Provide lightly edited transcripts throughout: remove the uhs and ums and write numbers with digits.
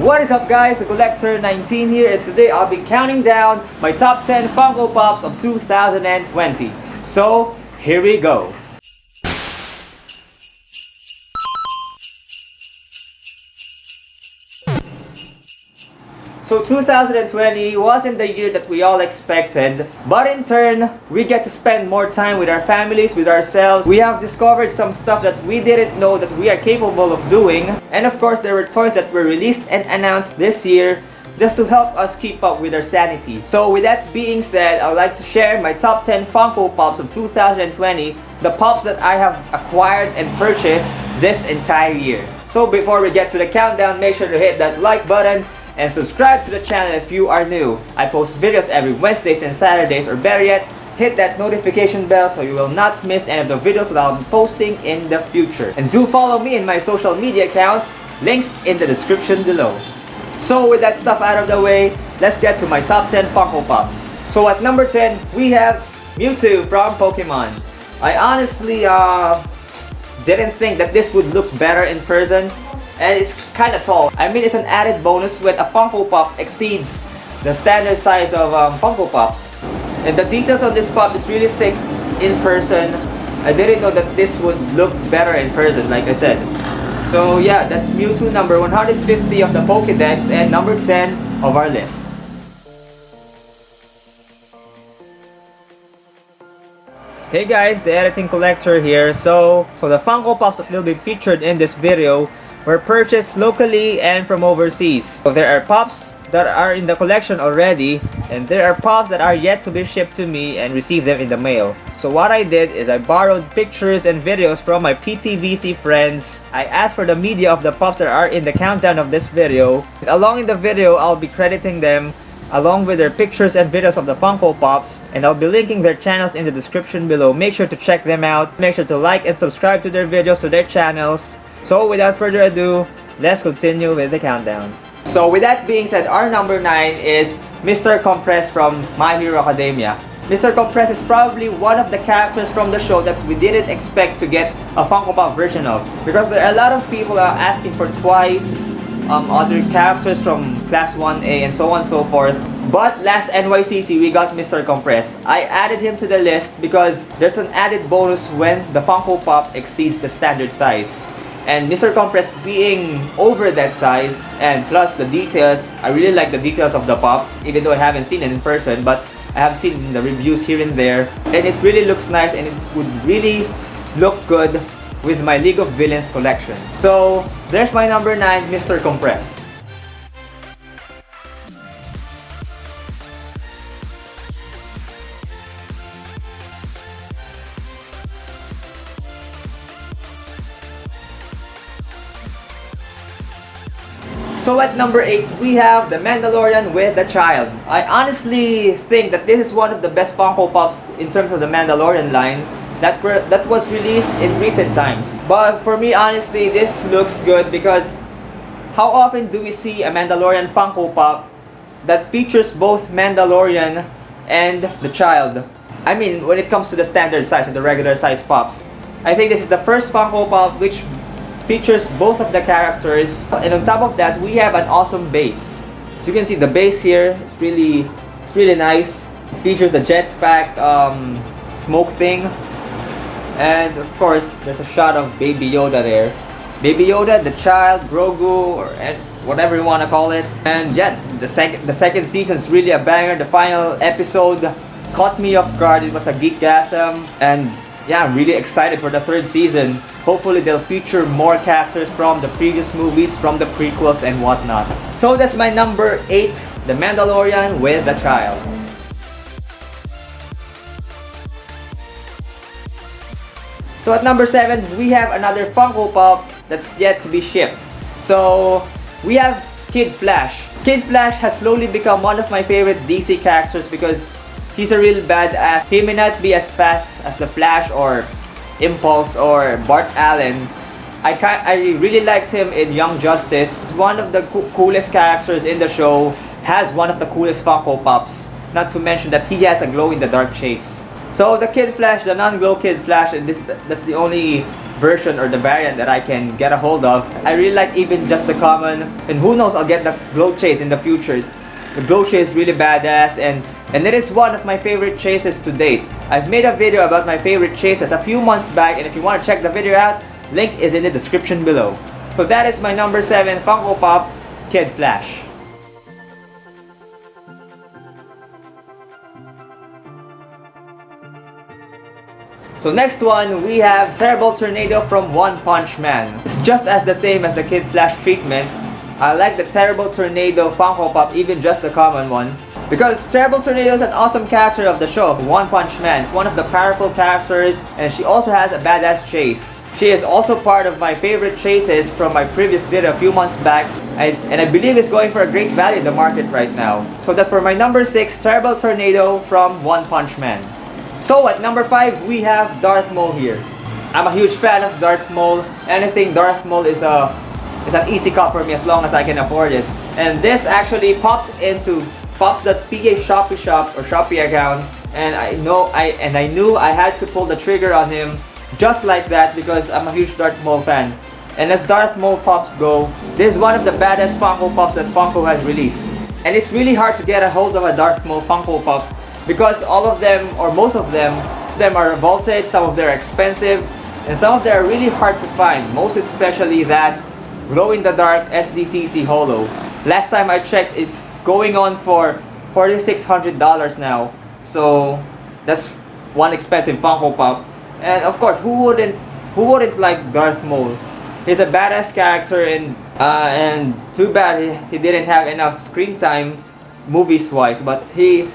What is up guys, the Collector 19 here, and today I'll be counting down my top 10 Funko Pops of 2020. So, here we go. So 2020 wasn't the year that we all expected, but in turn, we get to spend more time with our families, with ourselves. We have discovered some stuff that we didn't know that we are capable of doing. And of course, there were toys that were released and announced this year just to help us keep up with our sanity. So with that being said, I'd like to share my top 10 Funko Pops of 2020, the Pops that I have acquired and purchased this entire year. So before we get to the countdown, make sure to hit that like button and subscribe to the channel if you are new. I post videos every Wednesdays and Saturdays, or better yet, hit that notification bell so you will not miss any of the videos that I'll be posting in the future. And do follow me in my social media accounts, links in the description below. So with that stuff out of the way, let's get to my top 10 Funko Pops. So at number 10, we have Mewtwo from Pokemon. I honestly didn't think that this would look better in person. And it's kinda tall. I mean, it's an added bonus when a Funko Pop exceeds the standard size of Funko Pops. And the details on this pop is really sick in person. I didn't know that this would look better in person, like I said. So yeah, that's Mewtwo number 150 of the Pokédex and number 10 of our list. Hey guys, the editing collector here. So the Funko Pops that will be featured in this video were purchased locally and from overseas. So there are Pops that are in the collection already, and there are Pops that are yet to be shipped to me and receive them in the mail. So what I did is I borrowed pictures and videos from my PTVC friends. I asked for the media of the Pops that are in the countdown of this video. Along in the video, I'll be crediting them along with their pictures and videos of the Funko Pops, and I'll be linking their channels in the description below. Make sure to check them out. Make sure to like and subscribe to their videos, to their channels. So without further ado, let's continue with the countdown. So with that being said, our number 9 is Mr. Compress from My Hero Academia. Mr. Compress is probably one of the characters from the show that we didn't expect to get a Funko Pop version of, because there are a lot of people asking for twice other characters from Class 1A and so on and so forth. But last NYCC, we got Mr. Compress. I added him to the list because there's an added bonus when the Funko Pop exceeds the standard size. And Mr. Compress being over that size, and plus the details, I really like the details of the pop, even though I haven't seen it in person, but I have seen the reviews here and there, and it really looks nice, and it would really look good with my League of Villains collection. So there's my number 9, Mr. Compress. So at number 8, we have the Mandalorian with the child. I honestly think that this is one of the best Funko Pops in terms of the Mandalorian line that was released in recent times. But for me, honestly, this looks good because how often do we see a Mandalorian Funko Pop that features both Mandalorian and the child? I mean, when it comes to the standard size or the regular size Pops, I think this is the first Funko Pop which features both of the characters, and on top of that we have an awesome base. As you can see, the base here it's really nice. It features the jetpack smoke thing, and of course there's a shot of Baby Yoda there. Baby Yoda, the child, Grogu, or whatever you want to call it. And yeah, the second season is really a banger. The final episode caught me off guard. It was a geekgasm, and yeah, I'm really excited for the third season. Hopefully they'll feature more characters from the previous movies, from the prequels and whatnot. So that's my number 8, the Mandalorian with the child. So at number 7, we have another Funko Pop that's yet to be shipped. So we have Kid Flash. Kid Flash has slowly become one of my favorite DC characters because he's a real badass. He may not be as fast as the Flash or Impulse or Bart Allen. I really liked him in Young Justice. One of the coolest characters in the show, has one of the coolest Funko Pops. Not to mention that he has a glow-in-the-dark chase. So the Kid Flash, the non-glow Kid Flash, and that's the only version or the variant that I can get a hold of. I really like even just the common, and who knows, I'll get the glow chase in the future. The glow chase is really badass, and it is one of my favorite chases to date. I've made a video about my favorite chases a few months back, and if you want to check the video out, link is in the description below. So that is my number 7 Funko Pop, Kid Flash. So next one, we have Terrible Tornado from One Punch Man. It's just as the same as the Kid Flash treatment. I like the Terrible Tornado Funko Pop, even just the common one, because Terrible Tornado is an awesome character of the show, One Punch Man. It's one of the powerful characters, and she also has a badass chase. She is also part of my favorite chases from my previous video a few months back, and I believe it's going for a great value in the market right now. So that's for my number 6, Terrible Tornado from One Punch Man. So at number 5, we have Darth Maul here. I'm a huge fan of Darth Maul. Anything Darth Maul is an easy cop for me as long as I can afford it. And this actually popped into POPS.ph Shopee shop or Shopee account, and I knew I had to pull the trigger on him just like that because I'm a huge Darth Maul fan. And as Darth Maul Pops go, this is one of the baddest Funko Pops that Funko has released. And it's really hard to get a hold of a Darth Maul Funko Pop because all of them, or most of them are vaulted, some of them are expensive, and some of them are really hard to find, most especially that glow-in-the-dark SDCC Holo. Last time I checked, it's going on for $4,600 now. So that's one expensive Funko Pop. And of course, who wouldn't like Darth Maul? He's a badass character, and too bad he didn't have enough screen time movies-wise, but he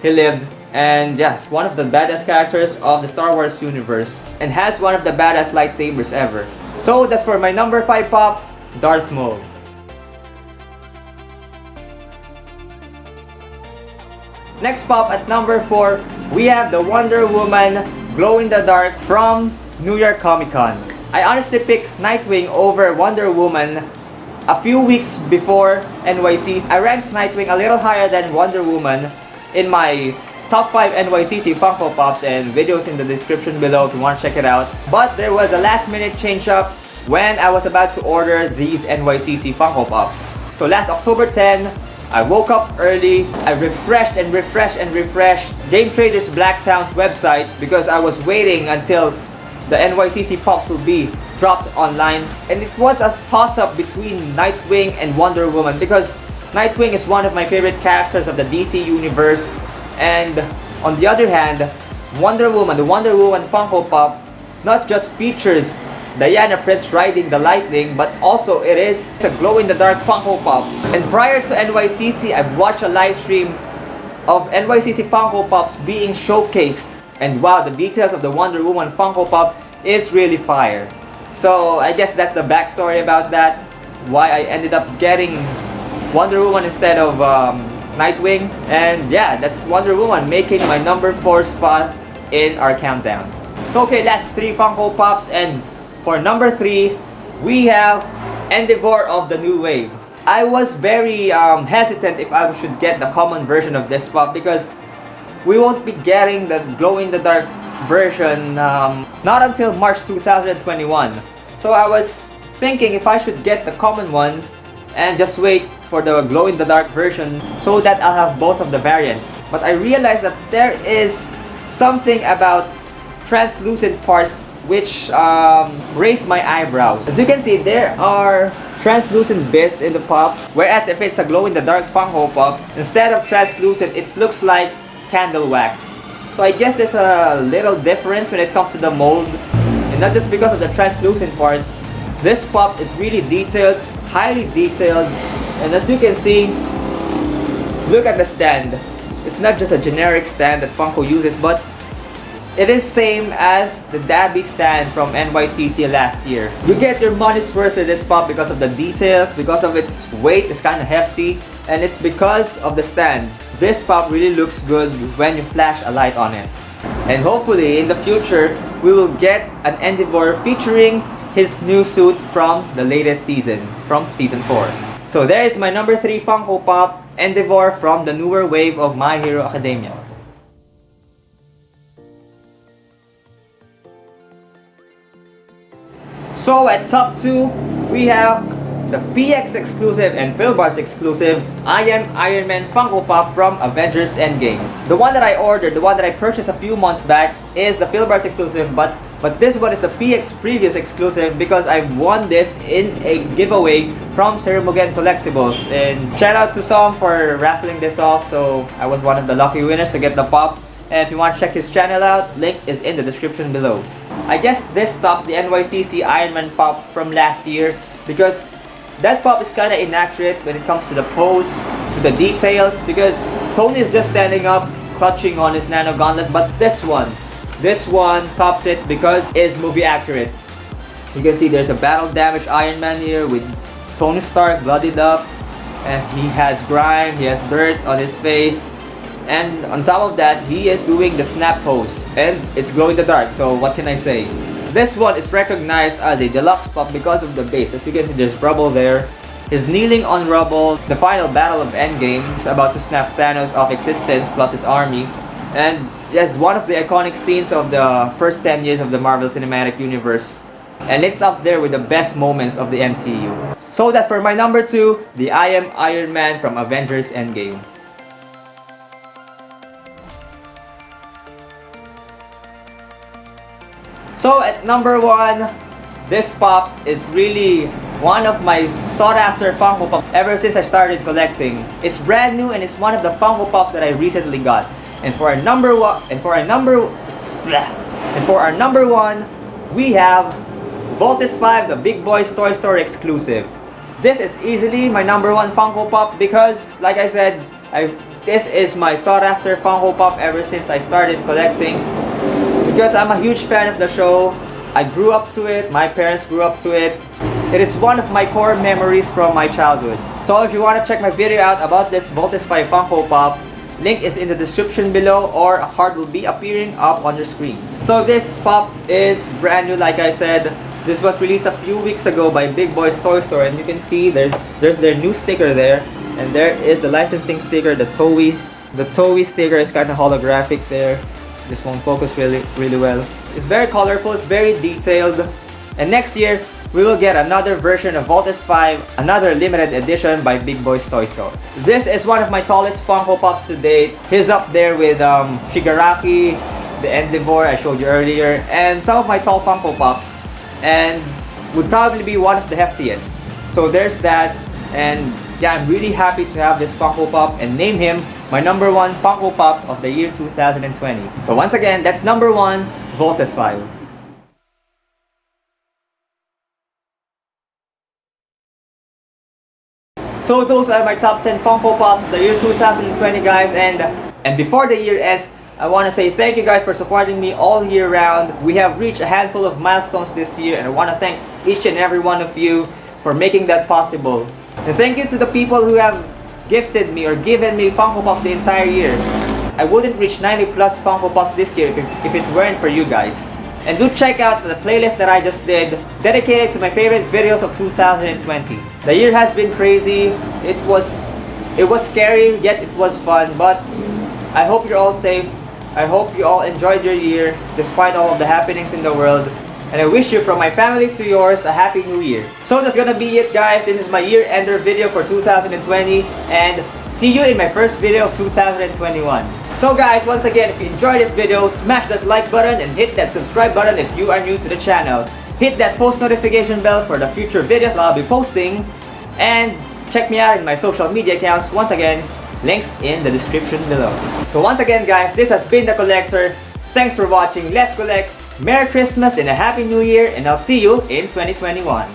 lived. And yes, one of the badass characters of the Star Wars universe, and has one of the badass lightsabers ever. So that's for my number 5 pop, Darth Maul. Next pop at number 4, we have the Wonder Woman glow-in-the-dark from New York Comic Con. I honestly picked Nightwing over Wonder Woman a few weeks before NYCC. I ranked Nightwing a little higher than Wonder Woman in my top 5 NYCC Funko Pops, and videos in the description below if you want to check it out. But there was a last minute change up when I was about to order these NYCC Funko Pops. So last October 10, I woke up early, I refreshed Gametraders Blacktown's website because I was waiting until the NYCC Pops will be dropped online. And it was a toss-up between Nightwing and Wonder Woman because Nightwing is one of my favorite characters of the DC universe. And on the other hand, Wonder Woman, the Wonder Woman Funko Pop, not just features Diana Prince riding the lightning, but also it's a glow-in-the-dark Funko Pop. And prior to NYCC, I've watched a live stream of NYCC Funko Pops being showcased. And wow, the details of the Wonder Woman Funko Pop is really fire. So I guess that's the backstory about that, why I ended up getting Wonder Woman instead of Nightwing. And yeah, that's Wonder Woman making my number 4 spot in our countdown. So okay, last 3 Funko Pops, and for number 3, we have Endeavor of the New Wave. I was very hesitant if I should get the common version of this pop because we won't be getting the glow-in-the-dark version not until March 2021. So I was thinking if I should get the common one and just wait for the glow-in-the-dark version so that I'll have both of the variants. But I realized that there is something about translucent parts which raised my eyebrows. As you can see, there are translucent bits in the pop, whereas if it's a glow-in-the-dark Funko Pop, instead of translucent, it looks like candle wax. So I guess there's a little difference when it comes to the mold, and not just because of the translucent parts. This pop is really detailed, highly detailed, and as you can see, look at the stand. It's not just a generic stand that Funko uses, but it is same as the Dabby stand from NYCC last year. You get your money's worth with this pop because of the details, because of its weight, it's kind of hefty, and it's because of the stand. This pop really looks good when you flash a light on it. And hopefully in the future, we will get an Endeavor featuring his new suit from the latest season, from season 4. So there is my number 3 Funko Pop, Endeavor from the newer wave of My Hero Academia. So at top 2, we have the PX exclusive and Philbars exclusive I Am Ironman Funko Pop from Avengers Endgame. The one that I ordered, the one that I purchased a few months back is the Philbars exclusive, but this one is the PX previous exclusive because I won this in a giveaway from Collectibles. And shout out to Som for raffling this off, so I was one of the lucky winners to get the pop. And if you want to check his channel out, link is in the description below. I guess this tops the Nycc Ironman pop from last year because that pop is kind of inaccurate when it comes to the pose, to the details, because Tony is just standing up, clutching on his nano gauntlet, but this one tops it because it's movie accurate. You can see there's a battle damaged Iron Man here with Tony Stark bloodied up, and he has grime, he has dirt on his face, and on top of that, he is doing the snap pose, and it's glow in the dark, so what can I say? This one is recognized as a deluxe pop because of the base. As you can see, there's rubble there. He's kneeling on rubble. The final battle of Endgame is about to snap Thanos off existence plus his army. And yes, one of the iconic scenes of the first 10 years of the Marvel Cinematic Universe. And it's up there with the best moments of the MCU. So that's for my number 2, the I Am Iron Man from Avengers Endgame. So at number 1, this pop is really one of my sought after Funko Pop ever since I started collecting. It's brand new and it's one of the Funko Pops that I recently got. And for our number 1, we have Voltes 5, the Big Boys Toy Store exclusive. This is easily my number 1 Funko Pop because, like I said, this is my sought after Funko Pop ever since I started collecting. Because I'm a huge fan of the show, I grew up to it, my parents grew up to it. It is one of my core memories from my childhood. So if you want to check my video out about this Voltes 5 Funko Pop, link is in the description below or a card will be appearing up on your screens. So this pop is brand new, like I said. This was released a few weeks ago by Big Boys Toy Store, and you can see there's their new sticker there, and there is the licensing sticker, the Toei sticker is kind of holographic there. This won't focus really well. It's very colorful, it's very detailed. And next year, we will get another version of Voltes 5, another limited edition by Big Boys Toy Store. This is one of my tallest Funko Pops to date. He's up there with Shigaraki, the Endeavor I showed you earlier, and some of my tall Funko Pops. And would probably be one of the heftiest. So there's that, and yeah, I'm really happy to have this Funko Pop and name him my number 1 Funko Pop of the year 2020. So once again, that's number 1, Voltes 5. So those are my top 10 Funko Pops of the year 2020, guys, and before the year ends, I want to say thank you guys for supporting me all year round. We have reached a handful of milestones this year, and I want to thank each and every one of you for making that possible. And thank you to the people who have gifted me or given me Funko Pops the entire year. I wouldn't reach 90 plus Funko Pops this year if it weren't for you guys. And do check out the playlist that I just did, dedicated to my favorite videos of 2020. The year has been crazy. It was scary, yet it was fun, but I hope you're all safe. I hope you all enjoyed your year despite all of the happenings in the world. And I wish you, from my family to yours, a happy new year. So that's gonna be it, guys. This is my year ender video for 2020, and see you in my first video of 2021. So guys, once again, if you enjoyed this video, smash that like button and hit that subscribe button if you are new to the channel. Hit that post notification bell for the future videos I'll be posting, and check me out in my social media accounts. Once again, links in the description below. So once again, guys, this has been The Coollector. Thanks for watching. Let's collect. Merry Christmas and a Happy New Year, and I'll see you in 2021.